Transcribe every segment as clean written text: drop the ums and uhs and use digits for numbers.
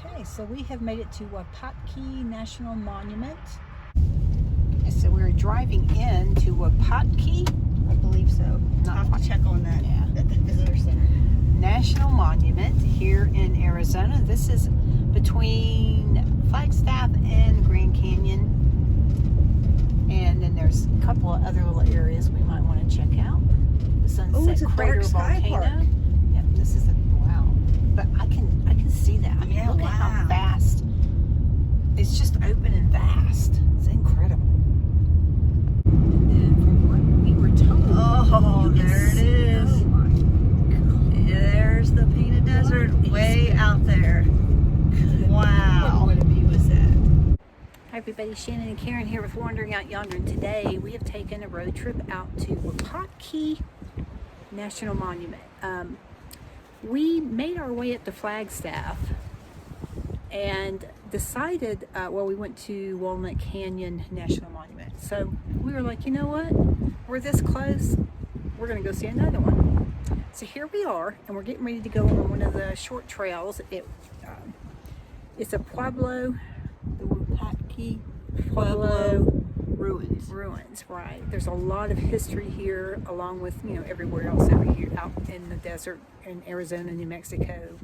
Okay, so we have made it to Wupatki National Monument. Okay, so we're driving in to Wupatki. I believe so. Not I'll have to check on that at the visitor center. National Monument here in Arizona. This is between Flagstaff and Grand Canyon. And then there's a couple of other little areas we might want to check out. The Sunset it's a Crater dark sky Volcano. park. Yep, this is a wow. But I can see that. I mean, Yeah, look at how wow. vast. It's just open and vast. It's incredible. And then from what we were told, Oh, you can there it see- is. Oh my God. There's the Painted Desert way out there. Wow. What a view is that? Hi everybody, Shannon and Karen here with Wandering Out Yonder, and today we have taken a road trip out to Wupatki National Monument. We made our way up to Flagstaff and decided, we went to Walnut Canyon National Monument. So we were like, you know what? We're this close. We're going to go see another one. So here we are, and we're getting ready to go on one of the short trails. It's a Pueblo, the Wupatki Pueblo ruins, right? There's a lot of history here, along with everywhere else over here out in the desert in Arizona, New Mexico.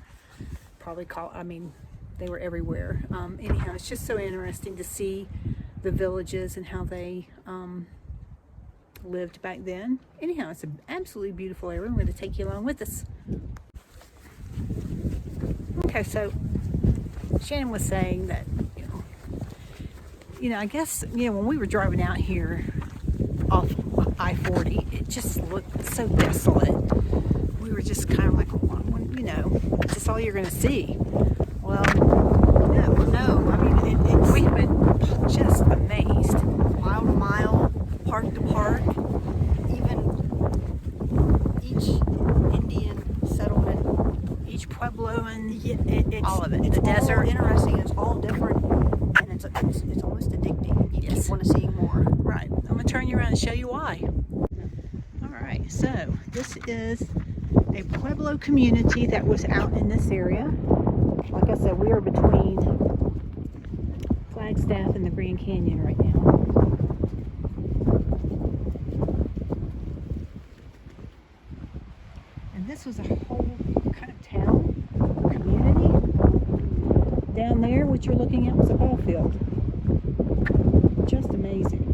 They were everywhere. Anyhow, it's just so interesting to see the villages and how they lived back then. Anyhow, it's an absolutely beautiful area. I'm going to take you along with us. Okay, so Shannon was saying that, I guess, when we were driving out here off I-40, it just looked so desolate. We were just kind of like, is this all you're going to see? Well, no. I mean, we've been just amazed. Mile to mile, park to park, even each Indian settlement, Each Puebloan, it's all of it. It's The desert. all interesting. It's all different, and it's almost addicting. You just want to see more. Right. I'm going to turn you around and show you why. All right. So this is a Pueblo community that was out in this area. Like I said, we are between Flagstaff and the Grand Canyon right now. And this was a whole kind of town, community. Down there, what you're looking at was a ball field. Just amazing.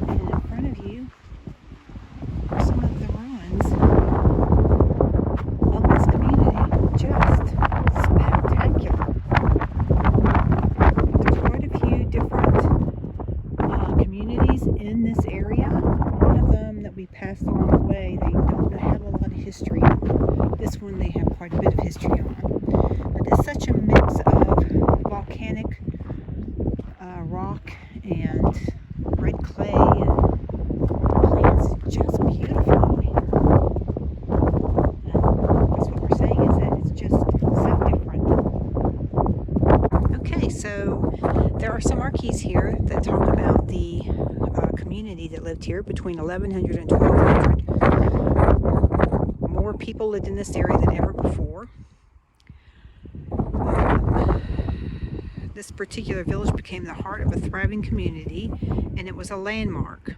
And in front of you are some of the ruins of this community. Just spectacular. There's quite a few different communities in this area. One of them that we passed along the way, they don't have a lot of history. This one they have quite a bit of history on. But it's such a mix of volcanic rock and red clay and plants. Just beautiful. That's what we're saying, is that it's just so different. Okay, so there are some marquees here that talk about the community that lived here between 1100 and 1200. More people lived in this area than ever before. This particular village became the heart of a thriving community, and it was a landmark.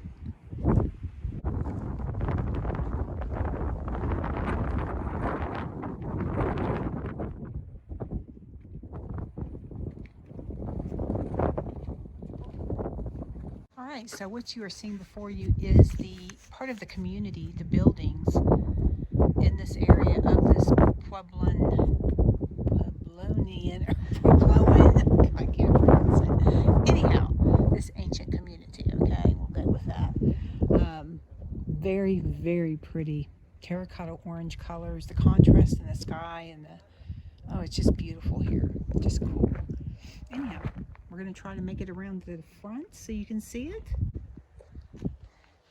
All right, so what you are seeing before you is the part of the community, the buildings in this area of this Puebloan, I can't pronounce it. Anyhow, this ancient community, okay, we'll go with that. Very, very pretty terracotta orange colors, the contrast in the sky, and it's just beautiful here, just cool. Anyhow, we're going to try to make it around to the front so you can see it.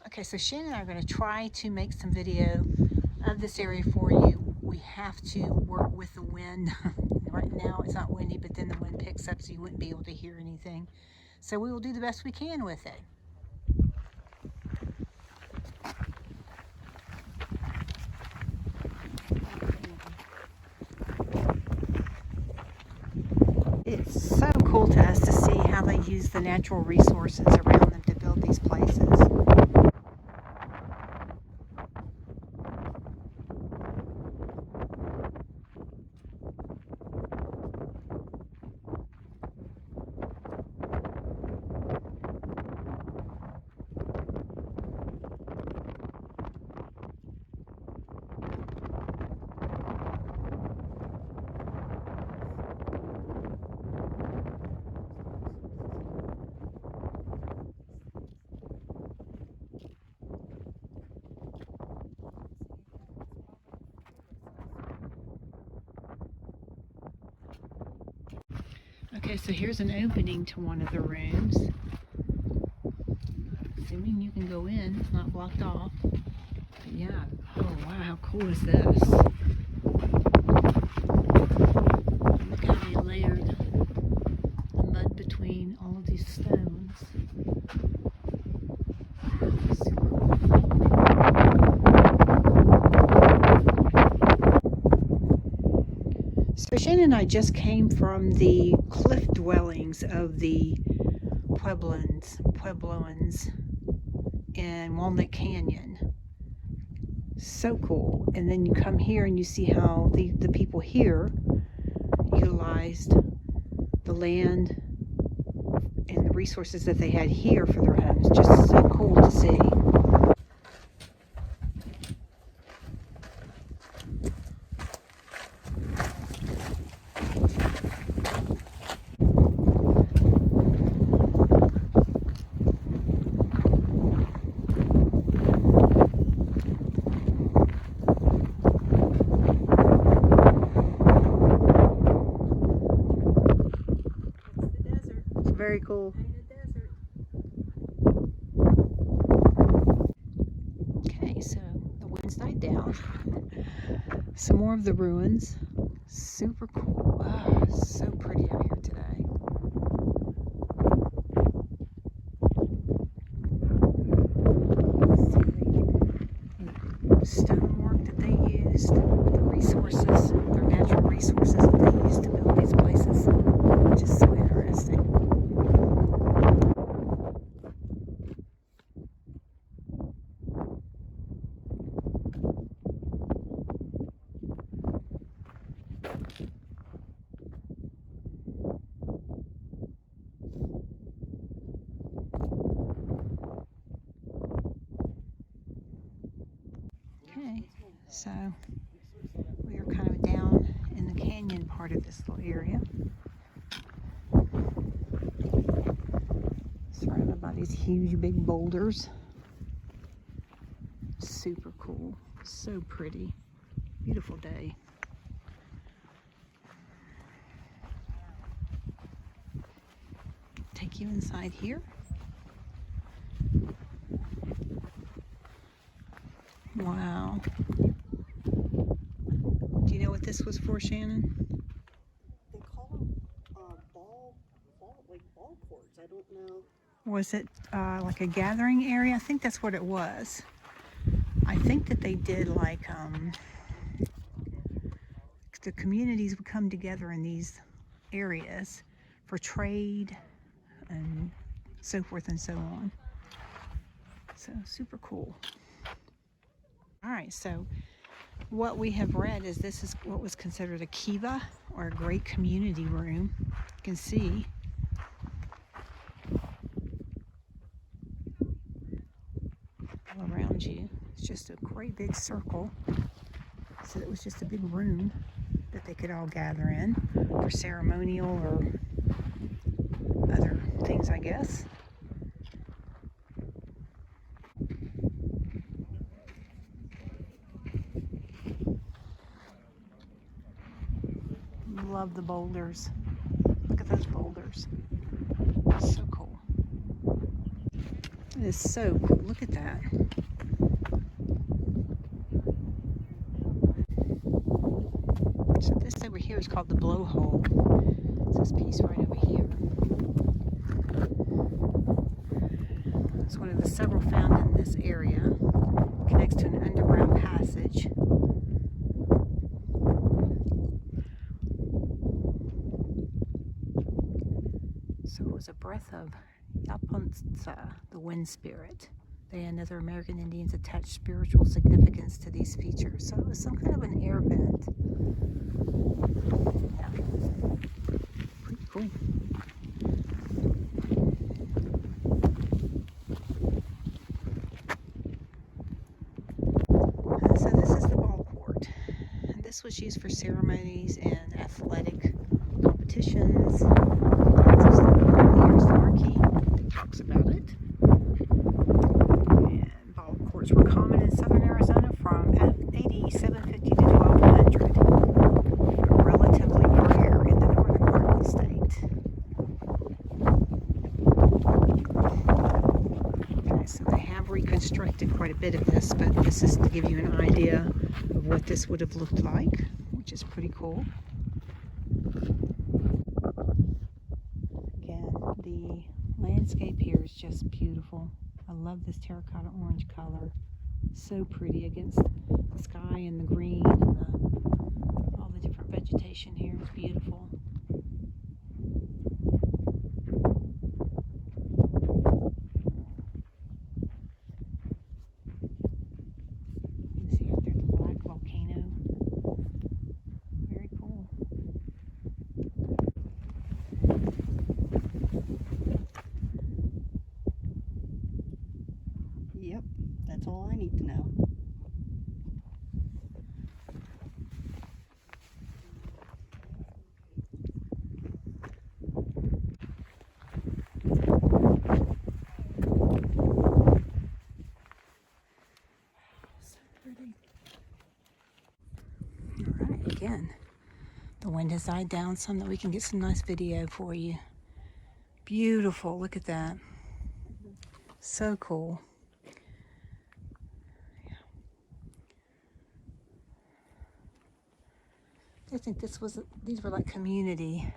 Okay, so Shannon and I are going to try to make some video of this area for you. We have to work with the wind. Right now it's not windy, but then the wind picks up so you wouldn't be able to hear anything. So we will do the best we can with it. cool to us to see how they use the natural resources around them to build these places. Okay, so here's an opening to one of the rooms. Assuming you can go in, it's not blocked off. But yeah, oh wow, how cool is this? Look how they layered the mud between all of these stones. Super cool. So Shannon and I just came from the cliff dwellings of the Puebloans in Walnut Canyon. So cool. And then you come here and you see how the people here utilized the land and the resources that they had here for their homes. Just so cool to see. Very cool. Okay, so the winds died down. Some more of the ruins. Super cool. Oh, so pretty out here today. Stonework that they used, the resources, their natural resources that they used to build these places. Just so interesting. Okay, so we are kind of down in the canyon part of this little area. Surrounded by these huge big boulders. Super cool. So pretty. Beautiful day. Take you inside here. Wow. Do you know what this was for, Shannon? They call them ball courts. I don't know. Was it like a gathering area? I think that's what it was. I think that they did like the communities would come together in these areas for trade and so forth and so on. So super cool. All right, so what we have read is this is what was considered a kiva, or a great community room. You can see all around you. It's just a great big circle. So it was just a big room that they could all gather in for ceremonial or other things, I guess. Love the boulders. Look at those boulders. So cool. It is so cool. Look at that. So this over here is called the blowhole. It's this piece right over here. It's one of the several found in this area. It connects to an underground passage. So it was a breath of Yapunsa, the wind spirit. They and other American Indians attached spiritual significance to these features. So it was some kind of an air vent. Yeah. Pretty cool. So this is the ball court. And this was used for ceremonies and athletic competitions. Here's the marquee that talks about it. And ball courts were common in southern Arizona from AD 750 to 1200, but relatively rare in the northern part of the state. Okay, so they have reconstructed quite a bit of this, but this is to give you an idea of what this would have looked like, which is pretty cool. Again, the landscape here is just beautiful. I love this terracotta orange color. So pretty against the sky and the green and all the different vegetation here is beautiful. You can see out there the black volcano. Very cool. Yep, that's all I need to know. So pretty. All right, again, the wind has died down some that we can get some nice video for you. Beautiful, look at that. So cool. I think these were like community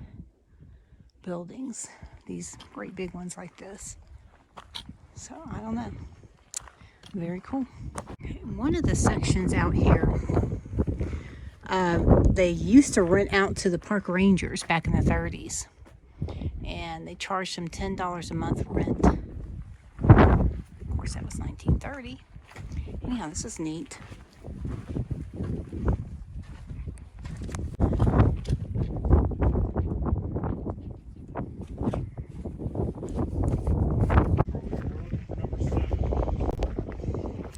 buildings, these great big ones like this. So I don't know. Very cool. One of the sections out here, they used to rent out to the park rangers back in the 30s, and they charged them $10 a month rent. Of course, that was 1930. Anyhow, this is neat.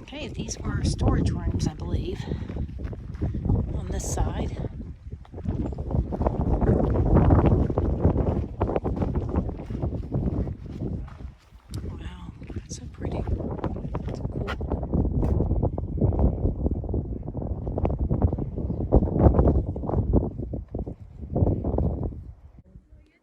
Okay, these were storage rooms, I believe, on this side. Wow, so pretty. So cool.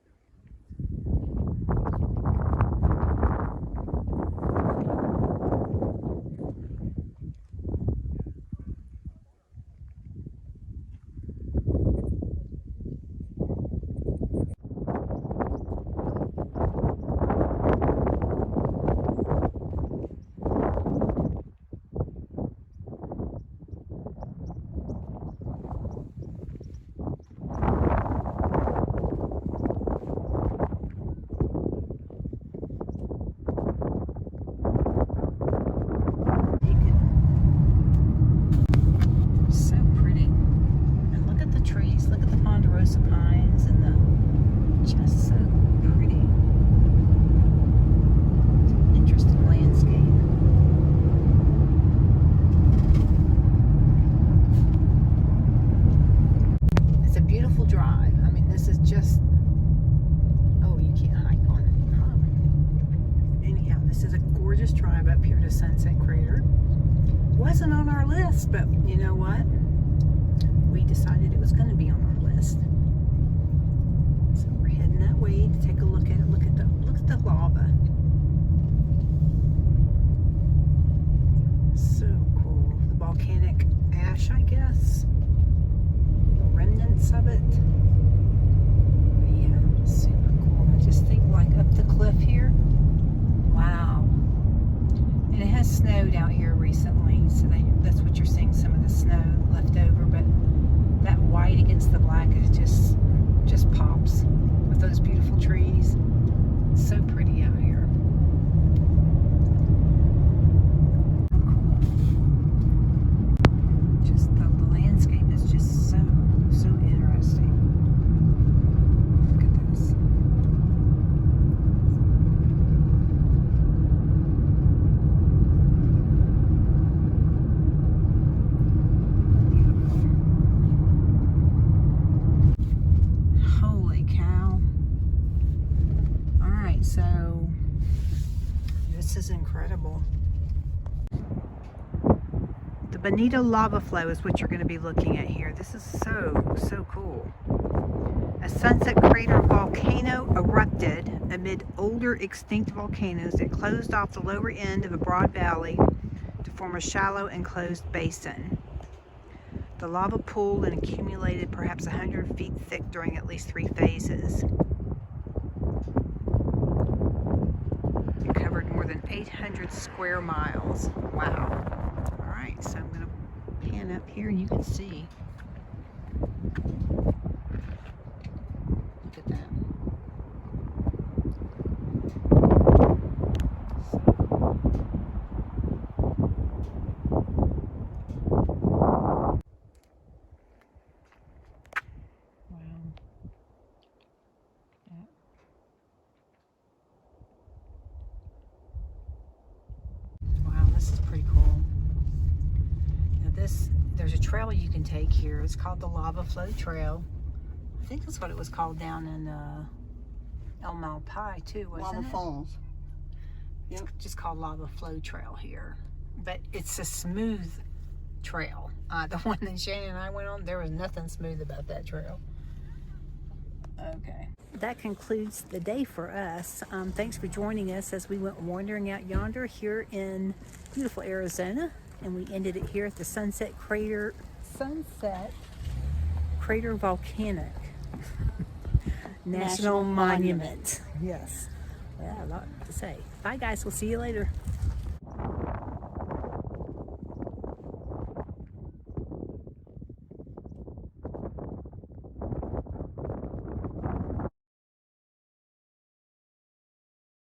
Wasn't on our list, but you know what? We decided it was going to be on our list. So we're heading that way to take a look at it. Look at the lava. So cool. The volcanic ash, I guess. The remnants of it. But yeah, super cool. I just think like up the cliff here. Wow. And it has snowed out here recently, so that's what you're seeing, some of the snow left over, but that white against the black is just pops with those beautiful trees. so pretty out here. Just the landscape is just so interesting. Look at this. Holy cow. All right, so this is incredible. The Bonito lava flow is what you're going to be looking at here. This is so cool. A sunset crater volcano erupted amid older extinct volcanoes that closed off the lower end of a broad valley to form a shallow enclosed basin. The lava pooled and accumulated perhaps 100 feet thick during at least 3 phases. It covered more than 800 square miles. Wow. All right, so I'm going to pan up here and you can see. Look at that. Wow, this is pretty cool. Now there's a trail you can take here. It's called the Lava Flow Trail. I think that's what it was called down in El Malpais too, wasn't it? Lava Falls. It's just called Lava Flow Trail here. But it's a smooth trail. The one that Shannon and I went on, there was nothing smooth about that trail. Okay. That concludes the day for us. Thanks for joining us as we went wandering out yonder here in beautiful Arizona. And we ended it here at the Sunset Crater Volcanic National Monument. Yes. Yeah, a lot to say. Bye guys, we'll see you later.